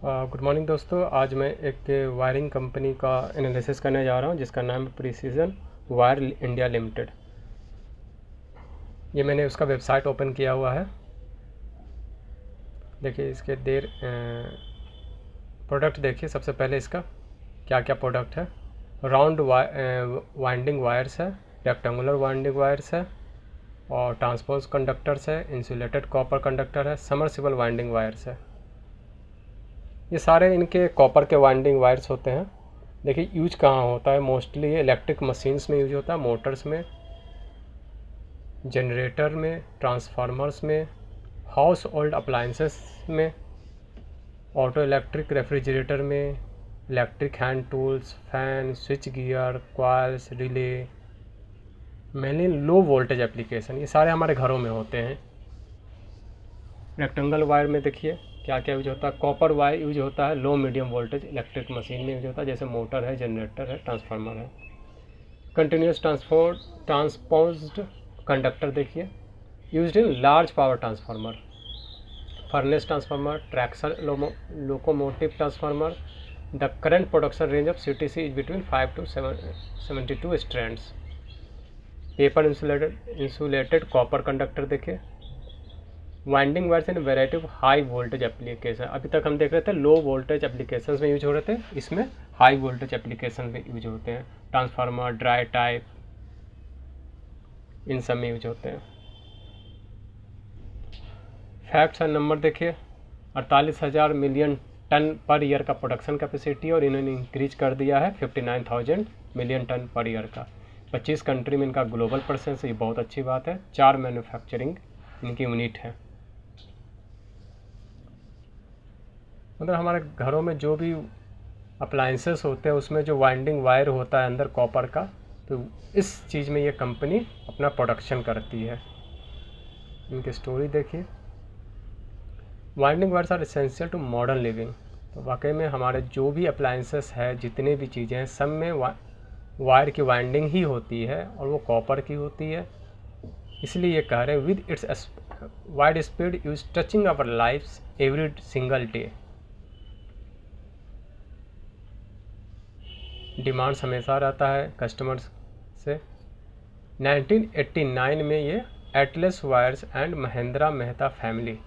Good morning दोस्तों। आज मैं एक वायरिंग कंपनी का एनालिसिस करने जा रहा हूं जिसका नाम है प्रिसीजन वायर इंडिया लिमिटेड। ये मैंने उसका वेबसाइट ओपन किया हुआ है। देखिए इसके प्रोडक्ट देखिए। सबसे पहले इसका क्या क्या प्रोडक्ट है। राउंड वाइंडिंग वायर्स है, रेक्टेंगुलर वाइंडिंग वायर्स है और ट्रांसपोज कंडक्टर्स है, इंसुलेटेड कॉपर कंडक्टर है, समरसिबल वाइंडिंग वायर्स है। ये सारे इनके कॉपर के वाइंडिंग वायर्स होते हैं। देखिए यूज कहाँ होता है, मोस्टली ये इलेक्ट्रिक मशीन्स में यूज होता है, मोटर्स में, जनरेटर में, ट्रांसफार्मर्स में, हाउस होल्ड अप्लायंसेस में, ऑटो इलेक्ट्रिक रेफ्रिजरेटर में, electric hand tools, fan, switch gear, coils, relay, mainly low voltage application, ये सारे हमारे घरों में होते हैं। रेक्टेंगल वायर में देखिए क्या क्या यूज होता है। कॉपर वायर यूज होता है low medium voltage electric machine में यूज होता है, जैसे मोटर है, जनरेटर है, ट्रांसफार्मर है। कंटिन्यूस ट्रांसपोज्ड कंडक्टर देखिए used in large power transformer, furnace transformer, traction locomotive transformer. The current production range of CTC is between 5 to 72 strands. Paper insulated copper conductor देखिए। Winding wires in variety of high voltage application. अभी तक हम देख रहे थे low voltage applications में use हो रहे थे, इसमें हाई वोल्टेज एप्लीकेशन में यूज होते हैं। ट्रांसफार्मर, ड्राई टाइप, इन सब में यूज होते हैं। फैक्ट्स एंड नंबर देखिए। 48,000 मिलियन टन पर ईयर का प्रोडक्शन कैपेसिटी और इन्होंने इंक्रीज कर दिया है 59,000 मिलियन टन पर ईयर का। 25 कंट्री में इनका ग्लोबल प्रेजेंस, ये बहुत अच्छी बात है। 4 मैन्युफैक्चरिंग इनकी यूनिट है। मतलब हमारे घरों में जो भी अप्लायंसेस होते हैं उसमें जो वाइंडिंग वायर होता है अंदर कॉपर का, तो इस चीज़ में ये कंपनी अपना प्रोडक्शन करती है। इनकी स्टोरी देखिए। Winding wires are essential to modern living. तो वाकई में हमारे जो भी अप्लायंसेस है, जितने भी चीज़ें हैं, सब में वायर की वाइंडिंग ही होती है और वो कॉपर की होती है। इसलिए ये कह रहे हैं with its wide speed use touching our lifes every single day. Demands हमेशा रहता है कस्टमर्स से। 1989 में ये Atlas Wires and Mahendra Mehta family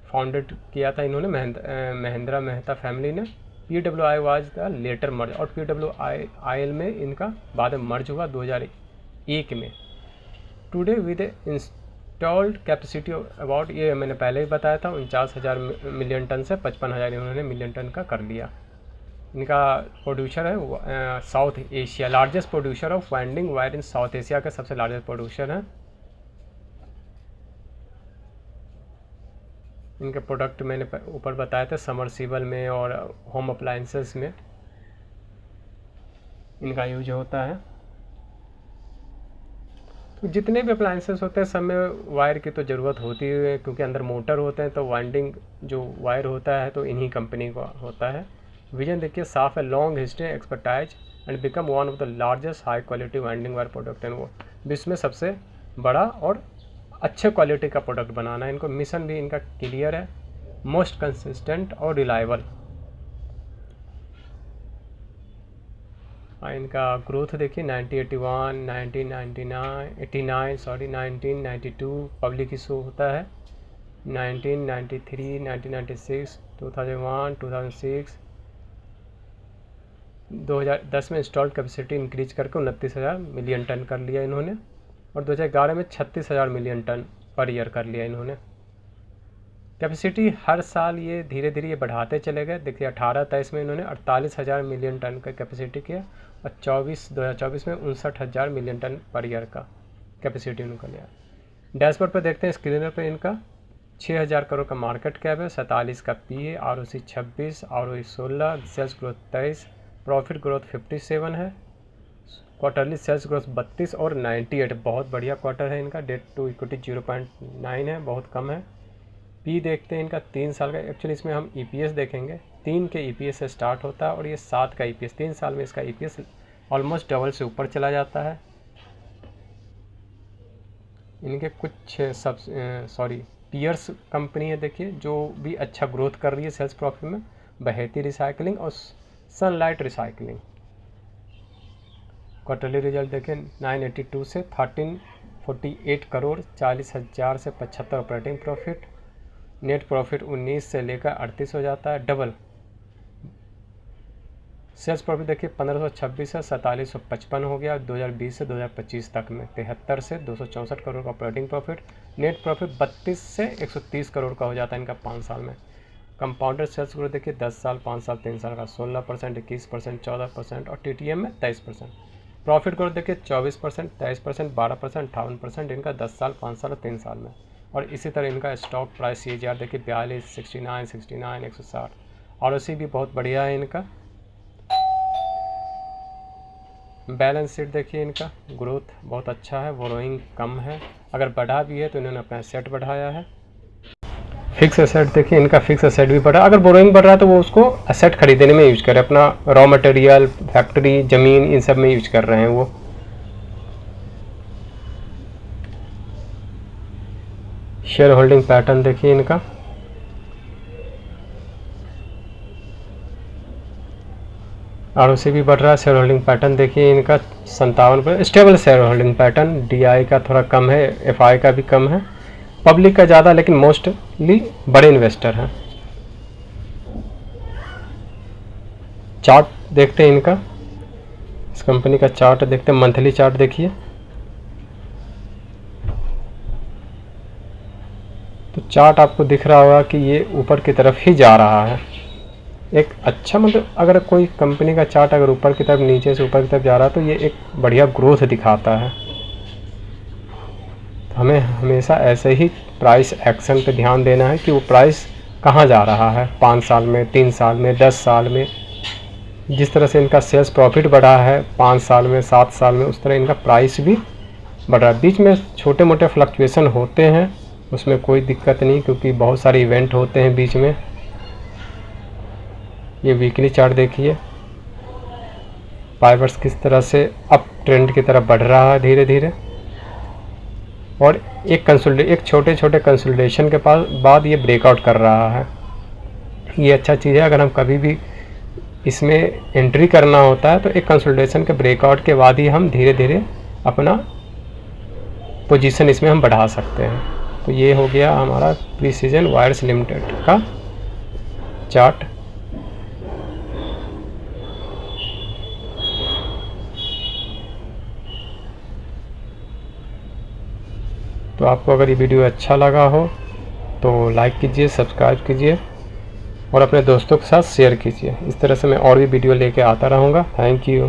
founded किया था इन्होंने। महेंद्रा मेहता फैमिली ने। PWI was the later merge, और PWIL में इनका बाद में मर्ज हुआ 2001 में। Today with installed capacity about, ये मैंने पहले ही बताया था, 49,000 मिलियन टन से 55,000 इन्होंने मिलियन टन का कर लिया। इनका प्रोड्यूसर है south Asia, largest producer of winding wire in south Asia का सबसे लार्जेस्ट प्रोड्यूसर है। इनके प्रोडक्ट मैंने ऊपर बताया था, समरसीबल में और होम अप्लायंसेस में इनका यूज होता है। तो जितने भी अप्लायंसेस होते हैं सब में वायर की तो ज़रूरत होती है, क्योंकि अंदर मोटर होते हैं, तो वाइंडिंग जो वायर होता है तो इन्हीं कंपनी का होता है। विजन देखिए साफ है, long history, expertise and become one of the largest high quality winding wire product and वो विश्व में सबसे बड़ा और अच्छे क्वालिटी का प्रोडक्ट बनाना है इनको। मिशन भी इनका क्लियर है, मोस्ट कंसिस्टेंट और रिलायबल। इनका ग्रोथ देखिए 1981, 1992 पब्लिक इशू होता है। 1993, 1996, 2001, 2006, 2010 में इंस्टॉल्ड कैपेसिटी इंक्रीज करके 29,000 मिलियन टन कर लिया इन्होंने, और 2011 में 36,000 मिलियन टन पर ईयर कर लिया इन्होंने। कैपेसिटी हर साल ये धीरे धीरे ये बढ़ाते चले गए। देखिए 18-23 में इन्होंने 48,000 मिलियन टन का कैपेसिटी किया, और 2024 में 59,000 मिलियन टन पर ईयर का कैपेसिटी उनका लिया। डैशबोर्ड पर देखते हैं स्क्रीनर पर इनका 6,000 करोड़ का मार्केट कैप है, 47 का PE, ROC 26, ROE 16, sales growth 23, profit growth 57 है, क्वार्टरली सेल्स ग्रोथ 32 और 98, बहुत बढ़िया क्वार्टर है इनका। डेट टू इक्विटी 0.9 है, बहुत कम है। पी देखते हैं इनका 3 साल का। एक्चुअली इसमें हम EPS देखेंगे, 3 के EPS से स्टार्ट होता है और ये 7 का EPS, 3 साल में इसका EPS ऑलमोस्ट डबल से ऊपर चला जाता है। इनके कुछ पीयर्स कंपनी है देखिए जो भी अच्छा ग्रोथ कर रही है सेल्स प्रॉफिट में, बहेती रिसाइकलिंग और सनलाइट रिसाइकलिंग। क्वार्टरली रिजल्ट देखें 982 से 1348 करोड़ 40,000 से 75 ऑपरेटिंग प्रॉफिट, नेट प्रॉफिट 19 से लेकर 38 हो जाता है, डबल। सेल्स प्रॉफिट देखिए 1526 से 4755 हो गया 2020 से 2025 तक में, 73 से 264 करोड़ का ऑपरेटिंग प्रॉफिट, नेट प्रॉफिट 32 से 130 करोड़ का हो जाता है इनका 5 साल में। कंपाउंडेड सेल्स ग्रोथ देखिए 10 साल, 5 साल, 3 साल का 16%, 21%, 14% और TTM में 23%। प्रॉफिट ग्रोथ देखिए 24%, 23%, 12%, 58% इनका 10 साल, 5 साल और 3 साल में। और इसी तरह इनका स्टॉक प्राइस CAGR देखिए 42, 69, 69, 160। ROC भी बहुत बढ़िया है इनका। बैलेंस शीट देखिए इनका ग्रोथ बहुत अच्छा है, बोरोइंग कम है, अगर बढ़ा भी है तो इन्होंने अपना एसेट बढ़ाया है। फिक्स एसेट देखिए इनका फिक्स एसेट भी बढ़ा, अगर बोरोइंग बढ़ रहा है तो वो उसको एसेट खरीदने में यूज करे, अपना रॉ मटेरियल, फैक्ट्री, ज़मीन, इन सब में यूज कर रहे हैं वो। शेयर होल्डिंग पैटर्न देखिए इनका, ROC भी बढ़ रहा है। शेयर होल्डिंग पैटर्न देखिए इनका 57 पर, stable share holding pattern. DI का थोड़ा कम है, FI का भी कम है, पब्लिक का ज़्यादा, लेकिन मोस्टली बड़े इन्वेस्टर हैं। चार्ट देखते हैं इनका, इस कंपनी का चार्ट देखते हैं, मंथली चार्ट देखिए तो चार्ट आपको दिख रहा होगा कि ये ऊपर की तरफ ही जा रहा है। एक अच्छा मतलब अगर कोई कंपनी का चार्ट अगर ऊपर की तरफ, नीचे से ऊपर की तरफ जा रहा है तो ये एक बढ़िया ग्रोथ दिखाता है। तो हमें हमेशा ऐसे ही प्राइस एक्शन पे ध्यान देना है कि वो प्राइस कहाँ जा रहा है, 5 साल में, 3 साल में, 10 साल में। जिस तरह से इनका सेल्स प्रॉफिट बढ़ा है 5 साल में, 7 साल में, उस तरह इनका प्राइस भी बढ़ रहा है। बीच में छोटे मोटे फ्लक्चुएशन होते हैं, उसमें कोई दिक्कत नहीं, क्योंकि बहुत सारे इवेंट होते हैं बीच में। ये वीकली चार्ट देखिए, फाइबर्स किस तरह से अप ट्रेंड की तरफ बढ़ रहा है धीरे धीरे, और एक छोटे छोटे कंसोलिडेशन के बाद ये ब्रेकआउट कर रहा है। ये अच्छा चीज़ है, अगर हम कभी भी इसमें एंट्री करना होता है तो एक कंसोलिडेशन के ब्रेकआउट के बाद ही हम धीरे धीरे अपना पोजीशन इसमें हम बढ़ा सकते हैं। तो ये हो गया हमारा प्रिसीजन वायर्स लिमिटेड का चार्ट। तो आपको अगर ये वीडियो अच्छा लगा हो तो लाइक कीजिए, सब्सक्राइब कीजिए और अपने दोस्तों के साथ शेयर कीजिए। इस तरह से मैं और भी वीडियो लेके आता रहूँगा। Thank you.